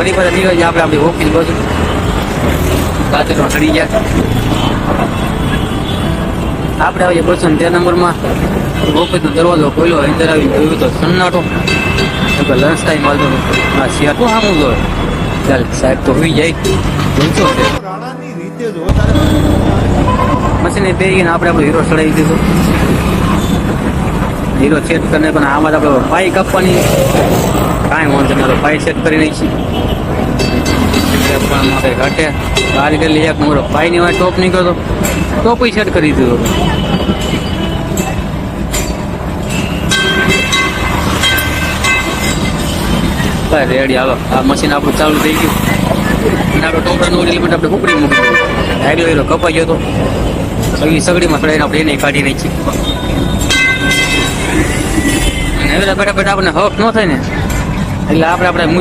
ઘડી પર નીકળી જાય આપણે આપણી ઓફિસ બાજુ કાચનો ચડી ગયા. આપણે આવીએ 213 નંબરમાં. ઓફિસનો દરવાજો ખોલ્યો, અંદર આવી જોયું તો સન્નાટો. લંચ ટાઈમ આવતો આ શિયાળ તો આમ જોવે. ચાલ સાહેબ તો હોઈ જાય ભૂલશો છે. મશીને પહેરીને આપણે આપણો હીરો ચડાવી દીધો. હીરો સેટ કરીને પણ આમાં આપણે પાઈ કાપવાની કાંઈ વાંધો નહીં. પાઈ સેટ કરી નાખી આપણે ઘાટે બહાર ગયેલી એક નંબર પાઈની વાત ટોપ નીકળતો ટોપ સેટ કરી દીધો. રેડી હાલો આ મશીન આપણું ચાલુ થઈ ગયું અને આપણે ટોપરનું એલિમેન્ટ આપણે ઉપડી મૂકી દીધું. હેલો હેલો કપાઈ ગયો તો સગડીમાં ચડાવીને આપણે એને કાઢી નાખીએ. અને હવે બેઠા બેઠા આપણને હક ન થાય ને એટલે આપણે